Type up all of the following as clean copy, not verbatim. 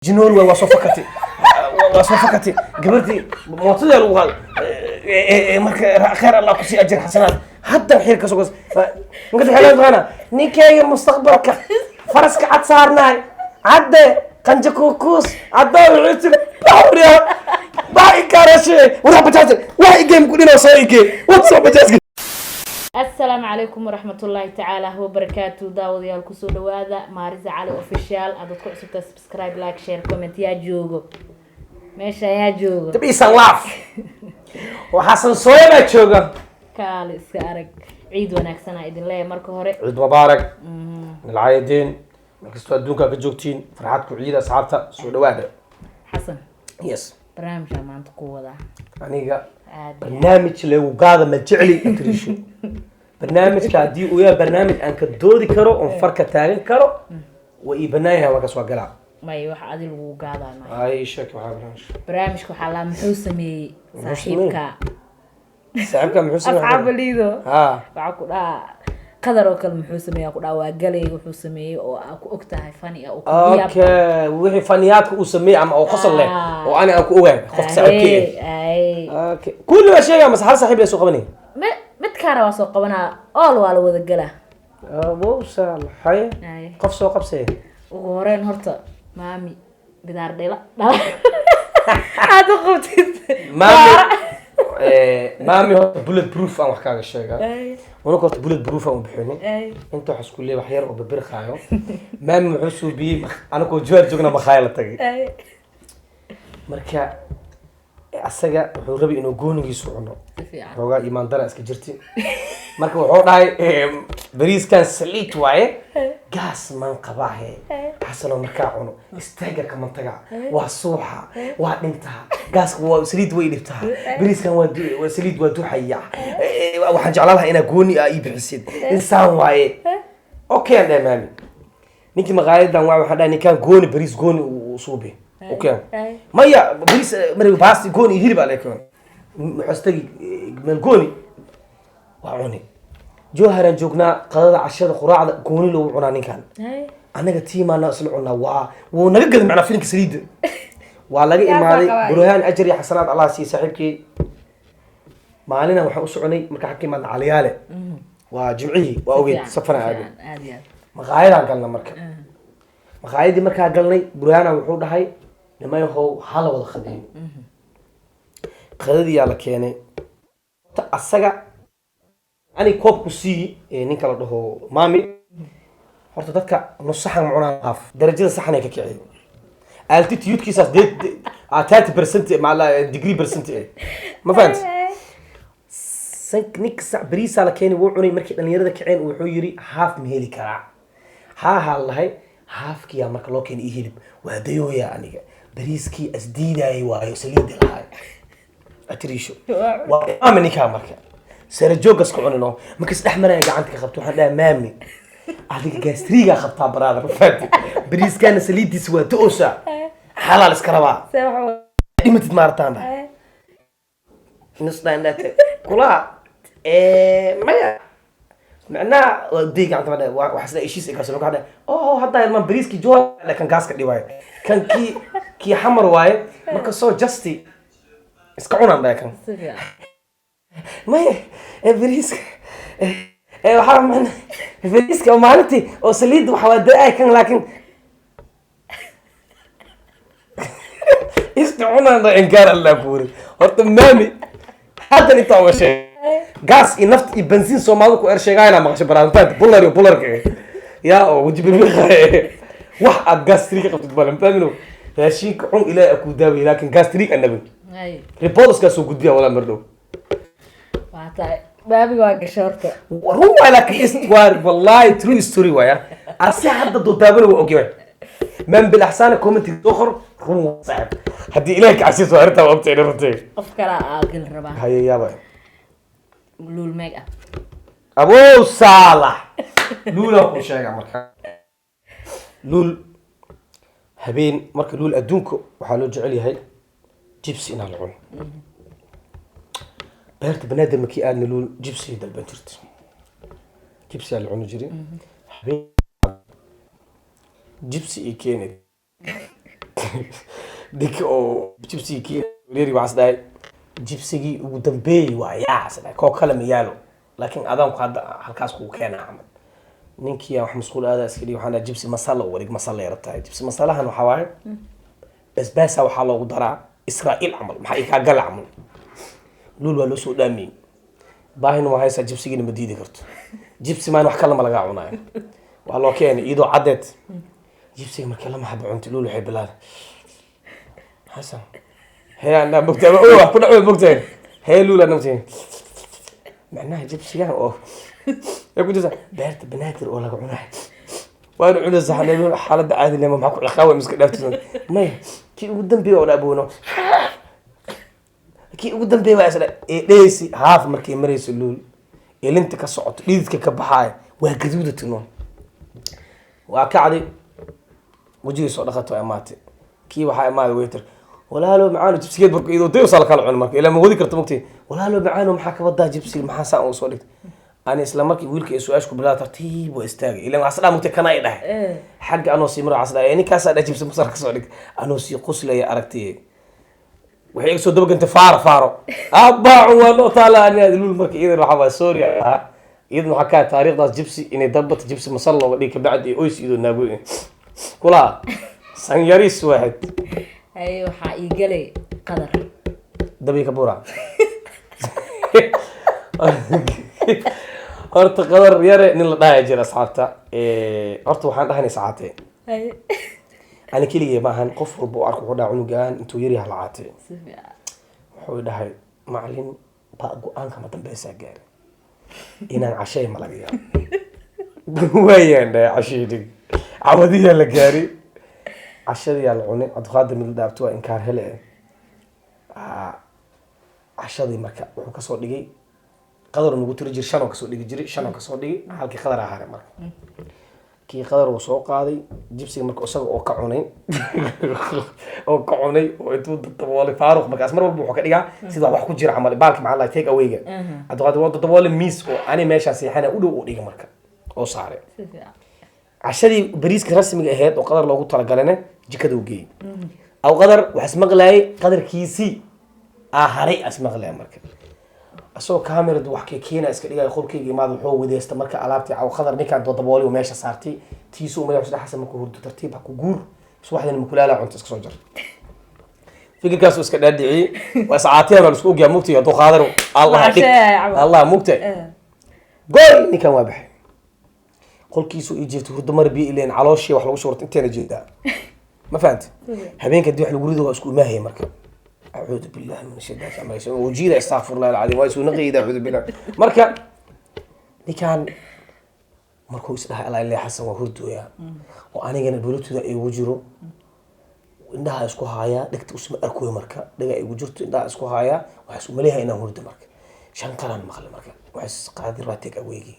جنون وصفكتي وصفكتي قبرتي موتده لو قال marka خير الله كسي اجر حسنات حتى خير كسوس ما قلت حلال انا نيكاي مستقبلك فرسك عد صارناي عد قنجة كوكوس عدال العتر دوريا باي كارشي ولا بجاز واي جيم كلنا صايقي واتساب بجاز. السلام عليكم ورحمة الله تعالى وبركاته. داود يا الكسود وهذا مارزة على اوفيشال ادوكو سبت سبسكرايب لايك شير كومنت يا جوجو ماشي يا جوجو تبي سلاف وحسن صويبة جوجو كالي اسكارك عيد وناكسنا ايدين ليه ماركو هوري عيد مبارك من العايدين مركزتوا الدنكا كجوجتين فرحاتكم عيد اصحابتا سو دواده حسن يس برنامج ما انت قوة aniga barnaamij lagu qaado ma jecli atrisho barnaamijka hadii uu yahay barnaamij aan ka doodi karo oo farka taagan karo way banaayay waa ka soo galaa may wax adil lagu qaadana ay shak waxa barnaamijku waxa la muxuu sameeyay saaxiibka muxuu sameeyay asxaab liido ha waxa ku dhaa qadar oo kale muxuu sameeyay ku dhaa waa galay wuxuu sameeyay oo aan ku ogtahay fani oo ku yaab okay wixii faniyaadku uu sameeyay ama oo qosol leh oo aan ku ogahay qof saaxiibkii okay kullu shay ama hal saaxiib la soo qabanay mid kaara waa soo qabanaa oo waa la wada galaa wuu saal hay qof soo qabsay ugu horeen horta maami bidaar dhela aad u qabtid maami bullet proof aan wax kaaga sheegaa wana korta bullet proof aan bixinay inta wax isku leeyahay wax yar oo babir qaayo maami wuxuu soo biyay anako joor joogna ma khayl tagay marka asaga wuxuu rabay inuu goonigiisu cuno roga iimaan dara iska jirti marka wuxuu dhahay bariiskan saliid waaye gaas man qabaahe xasano marka cuno istaaga kama taga waa suuxa waa dhintaa gaas waa saliid way dhibtaa bariiskan waa saliid waa duxaya waxaan jeclaanahay inaa gooni ii bixisid insaan waaye okay aan dhahay ninkii maqaayadan waxaan dhahay ninkan gooni bariis gooni uu suubi okay maya bariis mari baasti gooni hilib عليكم محستقي من قوني وعوني جوهرا جوجنا قضاء عشرة قراعة قوني لو عنانين كان أنا قتي ما ناس العنا ونقدر معنا فيلم سريد وعلاقي إمالي برهان أجري حسنات الله سي صاحبك ما علينا وحوس عني مركحكي من علياله وجمعيه وأوجد سفرنا هذا مقايد عن قلنا مركب مقايد دي مركب قلني برهان وحود هاي لما يهو حلا ولا خدين qadadii la keenay asaga ani koob ku sii ninka la dhaho maami horta dadka nusaxan macuna qaaf darajada saxan ay ka kiciyay altitude kiisa 30% ma la degree percent ma fahant sank sabrisa la keenay wuu cunay markii dhalinyarada kiceen wuxuu yiri half ma heli karaa ha lahay halfkiya marka loo keenay hilib waa dayooya aniga bariiskii asdiiday waayo saliid lahay أتريشو وأمني كامرك سيرجوجس كعنناه ما كنت أحمل أنا قعدت كخبط وحنا مامي هذيك جاستريجا خبطها برادر فهمت بريس كان سليد سوى تؤسع حلال سكروا دي ما تتمارتان بقى نص دينات كلها ما معناه ديك عن طبعا وحسنا إيش يسقى سلوك هذا هذا المن بريس كي جوا لكن جاسك دي واي كان كي حمر واي ما كسر جستي اسكعونا باكن ما بريسك waxaa man firiiska maalintii oo saliid waxa wadaay kan laakiin isticmaalna inkaar Allah buuri horta maami hadda inta oo shay gas iyo naft iyo bensin Soomaalidu ku ersheegayna maqasho baraantaad bularka ya oo wajibil wax aad gastriga qabtid balan faamino raashinka cun ilaa ku daaway laakiin gastriga annabi ريبورتس كاسو قديا ولا مردو واتا بابي واقع شورته هو لك استوار والله ترو ستوري ويا اسي حد دودابن اوكي من بالاحسان كومنتي اخر هو صعب هدي اليك عسيس وارتا وقتي رتي افكر اقل ربا هيا يابا لول ميجا ابو صالح لولا شيغا marka لول habeen marka lul adduunku waxa loo jecel yahay جيبسي نالعون بهرت بنادم كي قال نلول جيبسي دل بنترت جيبسي نالعون جري جيبسي كانت ninka oo jibsigii leeri waxaas dhahay jibsigii ugu dambeeyay waa yaas dhahay koo kale ma yaalo laakiin adanku hadda halkaas kuu keenaa camal ninkii wax masquul aada iska dhigi waxaan dhahay jibsi masala oo wareeg masala yar tahay jibsi masalahan waxaa waaye basbaasa waxaa loogu daraa israa'iil camal maxaa ii kaa gala camal luul waa loo soo dhaamiyey baahina waa haysaa jibsigiina ma diidi karto jibsi maan wax kalama lagaa cunayo waa loo keenay iyadoo caddeed jibsiga markii lama xaba cunta luul waxay bilaada xasan hee anaa mogtaa wax ku dhaco mogtaa hee luul anaa mogtaa macnaha jibsigan oo ay ku jirta beerta banaadir oo laga cunayo waana cunay saxan luul xaaladda caadi lema maxaa ku dhaqaawa miska dhaaftisan may kii ugu dambeeya oo dhaabono kii ugu dambeeya waa isla dheesi haaf markay marayso luul elinta ka socoto dhididka ka baxaaya waa gaduuda tinoon waa kacday wajigiisoo dhaqato amaatay kii waxaa imaaday waiter walaalo macaano jibsigeed marka iyadoo day usala kala cun marka ilaa ma wadi karto mogtay walaalo macaano maxaa ka badaa jibsiga maxaa saa uu soo dhigtay ani isla markii wiilka ay su-aashku bilaa tartiib waa istaagay ilaa waxaa dhaa mogtay kana ay dhahay xagga anoo sii maro waxaa dhaa ninkaasaa dhaa jibsi masar ka soo dhigtay anoo sii quslaya aragtay waxay iga soo dabagantay faaro abbaacu waa noo taala ani luul marka iyadan waxaa waa sorry ahaa iyadan waxaa kaa taariikhdaas jibsi inay dalbata jibsi masal looga dhigi kabacdi oys iyadoo naago kulaa sanyaris waaxid hay waxaa ii galay qadar dabi ka buura horta qadar yare nin la dhahay jira asxaabta horta waxaan dhahanay saacatee ani keligay maahan qof walba oo arko wuxuu dhaha cunugaan intuu yaryaha la caatee wuxuu dhahay macalin baa go-aanka ma dambeysaa gaari inaan cashay ma laga yaabo waayaan dhahay cashay dhig cawadiyaa la gaari cashadiyaa la cunay cabdiqaadir mid la dhaabto waa inkaar hele cashadii marka wuxuu kasoo dhigay qadar nagu tiri jir shan oo kasoo dhigi jiray shan oo kasoo dhigay halkii qadar ahaare marka kii qadar uu soo qaaday jibsiga marka isaga oo ka cunay oo intuu daboolay faaruq markaas mar walba wuxuu ka dhigaa sida wax ku jira camal baalki maxaa la take away-ga cabdiqaadir waa daboolay miis oo ani meeshaa seexana u dhow u dhiga marka oo saaray cashadii bariiska rasmiga ahayd oo qadar loogu talagalana jikada u geeyey aw qadar waxaa ismaqlaayay qadarkiisii haray ismaqlaaya marka asagoo camerad wax keena iska dhigaya qolkayga imaada wuxuu wadeysta marka alaabtii aw qadar ninkaan daboolay oo meesha saartay tiisu umada wax xasan markuu hurdo tartiib ku guur subaxdana makulaala cunto iska soo jar fikirkaas iska dhaadhiciyay waa saacatiyan oo isku ogaa mugtay oo qadar Allah mugtay gool ninkaan waa baxay qolkiisu ii jeeto hurdo mar biyo ileen calooshii wax lagu shurto inteena jeedaa ma fahanti habeenka dii wax lagu rido waa isku imaahay marka أعوذ بالله من الشيطان الرجيم وجيل استغفر الله العظيم ويسو نقيد أعوذ بالله مركا اللي كان مركو يسلح الله اللي حسن وهردو يا وأنا جانا بلوتو ذا يوجرو إنها اسكو هايا دكت اسم أركوي مركا دقا يوجرتو إنها اسكو هايا وحسو مليها إنها هردو مركا شنكران مخلي مركا وحس قادر راتيك أويجي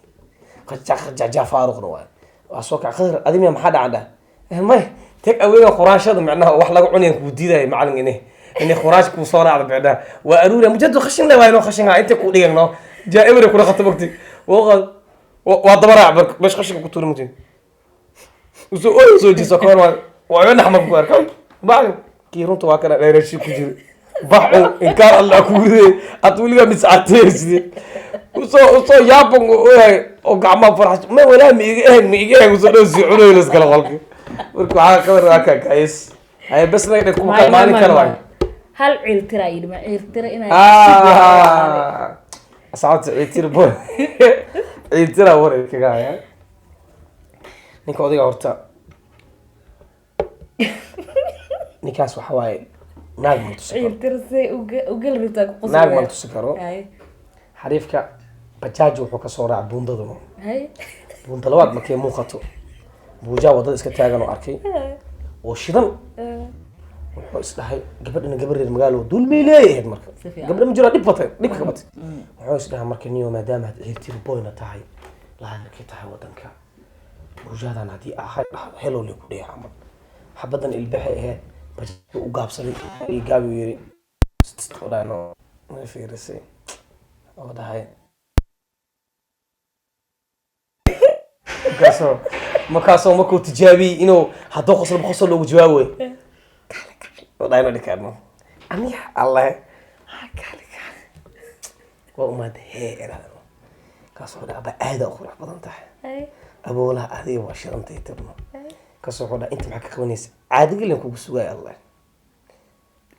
قد جا فاروق نوان وأسوك عقدر أدمي محد عنده ما تك أويجي خراشة معناها وحلا عنين كوديدا معلم إنه إني خراجك وصار على بعدها وأرونا مجد خشين لا وينو خشينها أنت كودي إنه جاء إمري كنا خطبك تي وقال وضبر عبرك باش خشين كتور متين وزوجي سكر وعيون حمر بارك بعد كيرون تواكل غير الشيء كتير بحو إنكار الله كوري أطولي من ساعتين سدي وصو يابون وقعما فرح ما ولا ميجي وصو زعلوا يلسكلا والله وركو عاك راكا كايس هاي بس لا يكون كمان كلام هل عيلترا يدما عيلترا إنا ساعات عيلترا بول عيلترا ورا كذا نيكو ديga horta ninkaas waxa waaye naag ma tusi karo عيلترا سي ugal rita ku qosay naag ma tusi karo xariifka bajaaj wuxuu ka soo raac buundada buunda labaad markay muuqato buujaa wadada iska taagan oo arkay oo shidan wuxuu isdhahay gabadhana gabar reer magaalo dul meeleeyahay marka gabadha ma jiro dhib ka batay wuxuu isdhahay marka niyo maadaama aad heertir boyna tahay laana ka tahay wadanka buujaadan hadii ahay hello li ku dheeyaa ama xabadan ilbaxay ahayd bajaajka u gaabsaday iyo gaabi yiri wadaano ma fiirisay oo dhahay markaasoo markuu tijaabiyey inuu hadduu qosol loogu jawaabo ودايما دكانو أمي الله كالي وأمد هي إلى كسر أبا هذا أخرى بدنته أبو لا هذه واشرن تيترنا كسر هذا أنت معك كونيس عادي لك وبسوا الله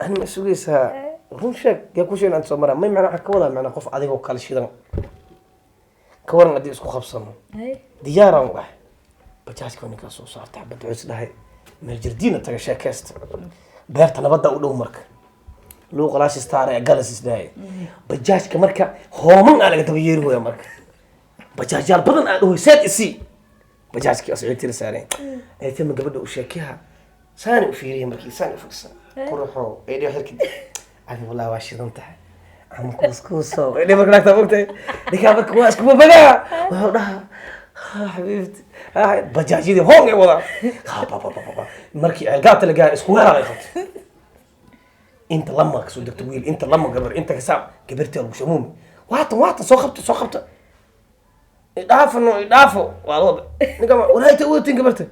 أنا مسؤولي سا رمشك يكوشين عند سمرة ما معنى حكولا معنى قف عادي وكال شيء كورن قدي اسكو خبصنا ديارا واحد بجاج كوني كاسو صار تعبد عس لهي من الجردين تاع شاكست بيرت انا بدا ودو مرك لو قلاش ستار جالس اسداي بجاج كمركا هومن على دبيير ويا مرك بجاج جال بدن ادو سيد اسي بجاج كي اسعي ترسانين اي تم قبل او شاكيها ساني فيري مركي ساني فكسان قرحو ايدي حركي انا والله واشدنت عم كوسكوسو ايدي مركنا تبوتي ديكابك واس كوبا بلا وحدها حبيبتي بجاجيدي هون ولا بابا مركي القات لقى اسكويرا يخط انت لما كسودك طويل انت لما قبر انت حساب كبرت ابو شموم واط سو خبط يدافو والله نقما ولا توتين قبرت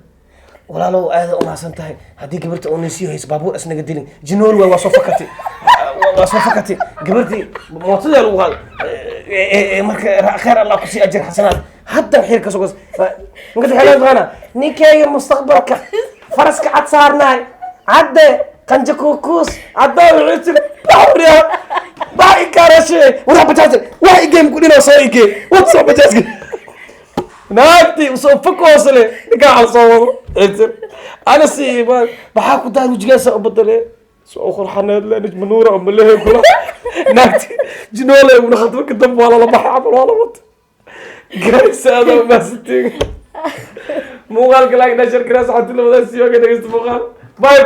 ولا لو هذا ما سنتهي هدي قبرت اونسيو هيس بابور اسنا قدلين جنور وصفكتي قبرتي موتده لو قال marka خير الله كسي اجر حسنات حتى خير كسوس نقول حلال انا نيكاي مستقبلك فرسك عد صارناي عد قنجكوكوس عدا وعيتل باوريا باي كارشي ولا بجاز واي جيم كلنا سايكي واتس بجاز ناكتي وصفك وصلي قاعد صور انا سي بحاكو دار وجلسه بدله سو اخر حناد لا نجم نوره ام له كله ناكتي جنوله من خطبك دم ولا ما حعب ولا وط جالس هذا ما ستين مو قال لك نشر كراس حتى لو بس يوقع دقيقه باي باي